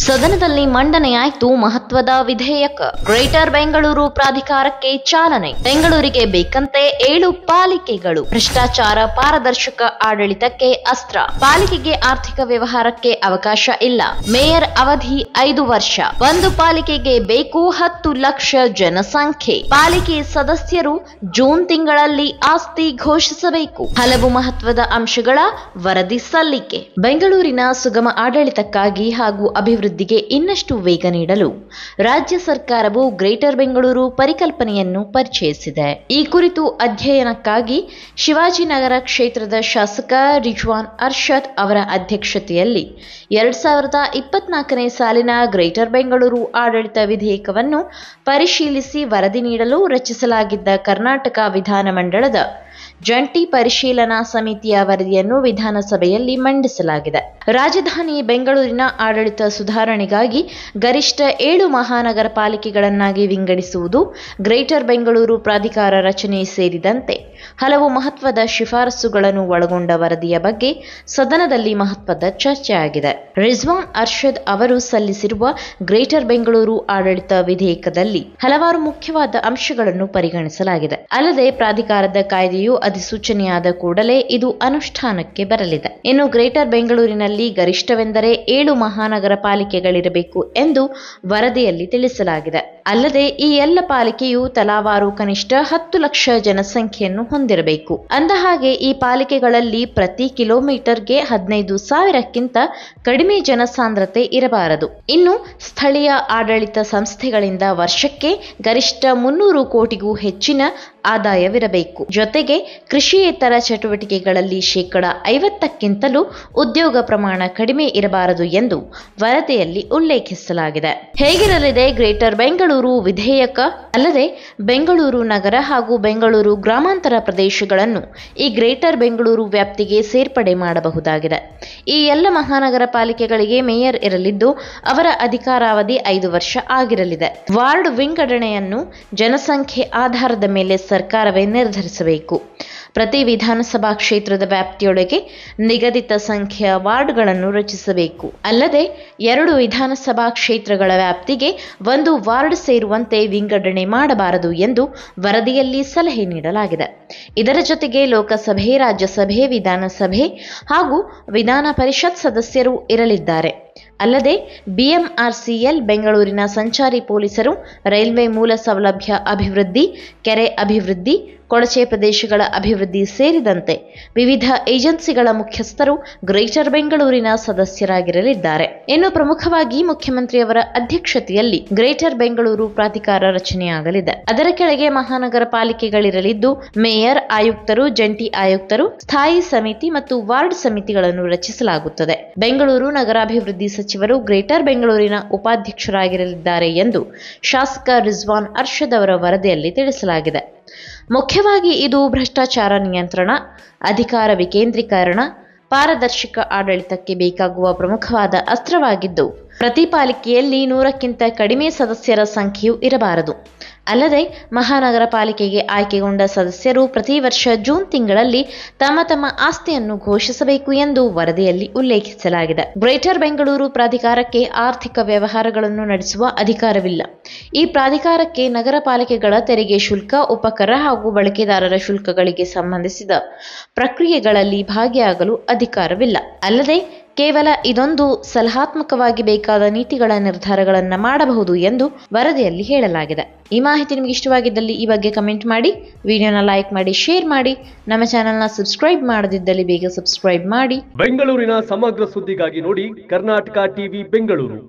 ಸದನದಲ್ಲಿ ಮಂಡನೆಯಾಯಿತು ಮಹತ್ವದ ವಿಧೇಯಕ. ಗ್ರೇಟರ್ ಬೆಂಗಳೂರು ಪ್ರಾಧಿಕಾರಕ್ಕೆ ಚಾಲನೆ. ಬೆಂಗಳೂರಿಗೆ ಬೇಕಂತೆ 7 ಪಾಲಿಕೆಗಳು. ಭ್ರಷ್ಟಾಚಾರ ಪಾರದರ್ಶಕ ಆಡಳಿತಕ್ಕೆ ಅಸ್ತ್ರ. ಪಾಲಿಕೆಗೆ ಆರ್ಥಿಕ ವ್ಯವಹಾರಕ್ಕೆ ಅವಕಾಶ ಇಲ್ಲ. ಮೇಯರ್ ಅವಧಿ 5 ವರ್ಷ. ಒಂದು ಪಾಲಿಕೆಗೆ ಬೇಕು 10 ಲಕ್ಷ ಜನಸಂಖ್ಯೆ. ಪಾಲಿಕೆ ಸದಸ್ಯರು ಜೂನ್ ತಿಂಗಳಲ್ಲಿ ಆಸ್ತಿ ಘೋಷಿಸಬೇಕು. ಹಲವು ಮಹತ್ವದ ಅಂಶಗಳ ವರದಿ ಸಲ್ಲಿಕೆ. ಬೆಂಗಳೂರಿನ ಸುಗಮ ಆಡಳಿತಕ್ಕಾಗಿ ಹಾಗೂ ಅಭಿವೃದ್ಧಿಗೆ ಇನ್ನಷ್ಟು ವೇಗ ನೀಡಲು ರಾಜ್ಯ ಸರ್ಕಾರವು ಗ್ರೇಟರ್ ಬೆಂಗಳೂರು ಪರಿಕಲ್ಪನೆಯನ್ನು ಪರಿಚಯಿಸಿದೆ. ಈ ಕುರಿತು ಅಧ್ಯಯನಕ್ಕಾಗಿ ಶಿವಾಜಿನಗರ ಕ್ಷೇತ್ರದ ಶಾಸಕ ರಿಜ್ವಾನ್ ಅರ್ಷದ್ ಅವರ ಅಧ್ಯಕ್ಷತೆಯಲ್ಲಿ 2024ನೇ ಸಾಲಿನ ಗ್ರೇಟರ್ ಬೆಂಗಳೂರು ಆಡಳಿತ ವಿಧೇಯಕವನ್ನು ಪರಿಶೀಲಿಸಿ ವರದಿ ನೀಡಲು ರಚಿಸಲಾಗಿದ್ದ ಕರ್ನಾಟಕ ವಿಧಾನಮಂಡಲದ ಜಂಟಿ ಪರಿಶೀಲನಾ ಸಮಿತಿಯ ವರದಿಯನ್ನು ವಿಧಾನಸಭೆಯಲ್ಲಿ ಮಂಡಿಸಲಾಗಿದೆ. ರಾಜಧಾನಿ ಬೆಂಗಳೂರಿನ ಆಡಳಿತ ಸುಧಾರಣೆಗಾಗಿ ಗರಿಷ್ಠ 7 ಮಹಾನಗರ ಪಾಲಿಕೆಗಳನ್ನಾಗಿ ವಿಂಗಡಿಸುವುದು, ಗ್ರೇಟರ್ ಬೆಂಗಳೂರು ಪ್ರಾಧಿಕಾರ ರಚನೆ ಸೇರಿದಂತೆ ಹಲವು ಮಹತ್ವದ ಶಿಫಾರಸುಗಳನ್ನು ಒಳಗೊಂಡ ವರದಿಯ ಬಗ್ಗೆ ಸದನದಲ್ಲಿ ಮಹತ್ವದ ಚರ್ಚೆಯಾಗಿದೆ. ರಿಜ್ವಾನ್ ಅರ್ಷದ್ ಅವರು ಸಲ್ಲಿಸಿರುವ ಗ್ರೇಟರ್ ಬೆಂಗಳೂರು ಆಡಳಿತ ವಿಧೇಯಕದಲ್ಲಿ ಹಲವಾರು ಮುಖ್ಯವಾದ ಅಂಶಗಳನ್ನು ಪರಿಗಣಿಸಲಾಗಿದೆ. ಅಲ್ಲದೆ ಪ್ರಾಧಿಕಾರದ ಕಾಯ್ದೆಯು ಅಧಿಸೂಚನೆಯಾದ ಕೂಡಲೇ ಇದು ಅನುಷ್ಠಾನಕ್ಕೆ ಬರಲಿದೆ. ಇನ್ನು ಗ್ರೇಟರ್ ಬೆಂಗಳೂರಿನಲ್ಲಿ ಗರಿಷ್ಠವೆಂದರೆ 7 ಮಹಾನಗರ ಪಾಲಿಕೆಗಳಿರಬೇಕು ಎಂದು ವರದಿಯಲ್ಲಿ ತಿಳಿಸಲಾಗಿದೆ. ಅಲ್ಲದೆ ಈ ಎಲ್ಲ ಪಾಲಿಕೆಯು ತಲಾವಾರು ಕನಿಷ್ಠ 10 ಲಕ್ಷ ಜನಸಂಖ್ಯೆಯನ್ನು ಹೊಂದಿರಬೇಕು. ಅಂದಹಾಗೆ ಈ ಪಾಲಿಕೆಗಳಲ್ಲಿ ಪ್ರತಿ ಕಿಲೋಮೀಟರ್ಗೆ 15,000ಕ್ಕಿಂತ ಕಡಿಮೆ ಜನಸಾಂದ್ರತೆ ಇರಬಾರದು. ಇನ್ನು ಸ್ಥಳೀಯ ಆಡಳಿತ ಸಂಸ್ಥೆಗಳಿಂದ ವರ್ಷಕ್ಕೆ ಗರಿಷ್ಠ 300 ಕೋಟಿಗೂ ಹೆಚ್ಚಿನ ಆದಾಯವಿರಬೇಕು. ಜೊತೆಗೆ ಕೃಷಿಯೇತರ ಚಟುವಟಿಕೆಗಳಲ್ಲಿ 50%ಕ್ಕಿಂತಲೂ ಉದ್ಯೋಗ ಪ್ರಮಾಣ ಕಡಿಮೆ ಇರಬಾರದು ಎಂದು ವರದಿಯಲ್ಲಿ ಉಲ್ಲೇಖಿಸಲಾಗಿದೆ. ಹೇಗಿರಲಿದೆ ಗ್ರೇಟರ್ ಬೆಂಗಳೂರು ವಿಧೇಯಕ? ಅಲ್ಲದೆ ಬೆಂಗಳೂರು ನಗರ ಹಾಗೂ ಬೆಂಗಳೂರು ಗ್ರಾಮಾಂತರ ಪ್ರದೇಶಗಳನ್ನು ಈ ಗ್ರೇಟರ್ ಬೆಂಗಳೂರು ವ್ಯಾಪ್ತಿಗೆ ಸೇರ್ಪಡೆ ಮಾಡಬಹುದಾಗಿದೆ. ಈ ಎಲ್ಲ ಮಹಾನಗರ ಪಾಲಿಕೆಗಳಿಗೆ ಮೇಯರ್ ಇರಲಿದ್ದು ಅವರ ಅಧಿಕಾರಾವಧಿ 5 ವರ್ಷ ಆಗಿರಲಿದೆ. ವಾರ್ಡ್ ವಿಂಗಡಣೆಯನ್ನು ಜನಸಂಖ್ಯೆ ಆಧಾರದ ಮೇಲೆ ಸರ್ಕಾರವೇ ನಿರ್ಧರಿಸಬೇಕು. ಪ್ರತಿ ವಿಧಾನಸಭಾ ಕ್ಷೇತ್ರದ ವ್ಯಾಪ್ತಿಯೊಳಗೆ ನಿಗದಿತ ಸಂಖ್ಯೆಯ ವಾರ್ಡ್ಗಳನ್ನು ರಚಿಸಬೇಕು. ಅಲ್ಲದೆ 2 ವಿಧಾನಸಭಾ ಕ್ಷೇತ್ರಗಳ ವ್ಯಾಪ್ತಿಗೆ 1 ವಾರ್ಡ್ ಸೇರುವಂತೆ ವಿಂಗಡಣೆ ಮಾಡಬಾರದು ಎಂದು ವರದಿಯಲ್ಲಿ ಸಲಹೆ ನೀಡಲಾಗಿದೆ. ಇದರ ಜೊತೆಗೆ ಲೋಕಸಭೆ, ರಾಜ್ಯಸಭೆ, ವಿಧಾನಸಭೆ ಹಾಗೂ ವಿಧಾನ ಪರಿಷತ್ ಸದಸ್ಯರು ಇರಲಿದ್ದಾರೆ. ಅಲ್ಲದೆ ಬಿಎಂಆರ್ಸಿಎಲ್, ಬೆಂಗಳೂರಿನ ಸಂಚಾರಿ ಪೊಲೀಸರು, ರೈಲ್ವೆ ಮೂಲ ಸೌಲಭ್ಯ ಅಭಿವೃದ್ಧಿ, ಕೆರೆ ಅಭಿವೃದ್ಧಿ, ಕೊಳಚೆ ಪ್ರದೇಶಗಳ ಅಭಿವೃದ್ಧಿ ಸೇರಿದಂತೆ ವಿವಿಧ ಏಜೆನ್ಸಿಗಳ ಮುಖ್ಯಸ್ಥರು ಗ್ರೇಟರ್ ಬೆಂಗಳೂರಿನ ಸದಸ್ಯರಾಗಿರಲಿದ್ದಾರೆ. ಇನ್ನು ಪ್ರಮುಖವಾಗಿ ಮುಖ್ಯಮಂತ್ರಿಯವರ ಅಧ್ಯಕ್ಷತೆಯಲ್ಲಿ ಗ್ರೇಟರ್ ಬೆಂಗಳೂರು ಪ್ರಾಧಿಕಾರ ರಚನೆಯಾಗಲಿದೆ. ಅದರ ಕೆಳಗೆ ಮಹಾನಗರ ಪಾಲಿಕೆಗಳಿರಲಿದ್ದು ಮೇಯರ್, ಆಯುಕ್ತರು, ಜಂಟಿ ಆಯುಕ್ತರು, ಸ್ಥಾಯಿ ಸಮಿತಿ ಮತ್ತು ವಾರ್ಡ್ ಸಮಿತಿಗಳನ್ನು ರಚಿಸಲಾಗುತ್ತದೆ. ಬೆಂಗಳೂರು ನಗರಾಭಿವೃದ್ಧಿ ಸಚಿವರು ಗ್ರೇಟರ್ ಬೆಂಗಳೂರಿನ ಉಪಾಧ್ಯಕ್ಷರಾಗಿರಲಿದ್ದಾರೆ ಎಂದು ಶಾಸಕ ರಿಜ್ವಾನ್ ಅರ್ಷದ್ ಅವರ ವರದಿಯಲ್ಲಿ ತಿಳಿಸಲಾಗಿದೆ. ಮುಖ್ಯವಾಗಿ ಇದು ಭ್ರಷ್ಟಾಚಾರ ನಿಯಂತ್ರಣ, ಅಧಿಕಾರ ವಿಕೇಂದ್ರೀಕರಣ, ಪಾರದರ್ಶಕ ಆಡಳಿತಕ್ಕೆ ಬೇಕಾಗುವ ಪ್ರಮುಖವಾದ ಅಸ್ತ್ರವಾಗಿದ್ದು, ಪ್ರತಿ ಪಾಲಿಕೆಯಲ್ಲಿ 100ಕ್ಕಿಂತ ಕಡಿಮೆ ಸದಸ್ಯರ ಸಂಖ್ಯೆಯೂ ಇರಬಾರದು. ಅಲ್ಲದೆ ಮಹಾನಗರ ಪಾಲಿಕೆಗೆ ಆಯ್ಕೆಗೊಂಡ ಸದಸ್ಯರು ಪ್ರತಿ ವರ್ಷ ಜೂನ್ ತಿಂಗಳಲ್ಲಿ ತಮ್ಮ ಆಸ್ತಿಯನ್ನು ಘೋಷಿಸಬೇಕು ಎಂದು ವರದಿಯಲ್ಲಿ ಉಲ್ಲೇಖಿಸಲಾಗಿದೆ. ಗ್ರೇಟರ್ ಬೆಂಗಳೂರು ಪ್ರಾಧಿಕಾರಕ್ಕೆ ಆರ್ಥಿಕ ವ್ಯವಹಾರಗಳನ್ನು ನಡೆಸುವ ಅಧಿಕಾರವಿಲ್ಲ. ಈ ಪ್ರಾಧಿಕಾರಕ್ಕೆ ನಗರ ಪಾಲಿಕೆಗಳ ತೆರಿಗೆ ಶುಲ್ಕ, ಉಪಕರ ಹಾಗೂ ಬಳಕೆದಾರರ ಶುಲ್ಕಗಳಿಗೆ ಸಂಬಂಧಿಸಿದ ಪ್ರಕ್ರಿಯೆಗಳಲ್ಲಿ ಭಾಗಿಯಾಗಲು ಅಧಿಕಾರವಿಲ್ಲ. ಅಲ್ಲದೆ ಕೇವಲ ಇದೊಂದು ಸಲಹಾತ್ಮಕವಾಗಿ ಬೇಕಾದ ನೀತಿಗಳ ನಿರ್ಧಾರಗಳನ್ನು ಮಾಡಬಹುದು ಎಂದು ವರದಿಯಲ್ಲಿ ಹೇಳಲಾಗಿದೆ. ಈ ಮಾಹಿತಿ ನಿಮಗೆ ಇಷ್ಟವಾಗಿದ್ದಲ್ಲಿ ಈ ಬಗ್ಗೆ ಕಮೆಂಟ್ ಮಾಡಿ, ವಿಡಿಯೋನ ಲೈಕ್ ಮಾಡಿ, ಶೇರ್ ಮಾಡಿ. ನಮ್ಮ ಚಾನೆಲ್ನ ಸಬ್ಸ್ಕ್ರೈಬ್ ಮಾಡದಿದ್ದಲ್ಲಿ ಬೇಗ ಸಬ್ಸ್ಕ್ರೈಬ್ ಮಾಡಿ. ಬೆಂಗಳೂರಿನ ಸಮಗ್ರ ಸುದ್ದಿಗಾಗಿ ನೋಡಿ ಕರ್ನಾಟಕ ಟಿವಿ ಬೆಂಗಳೂರು.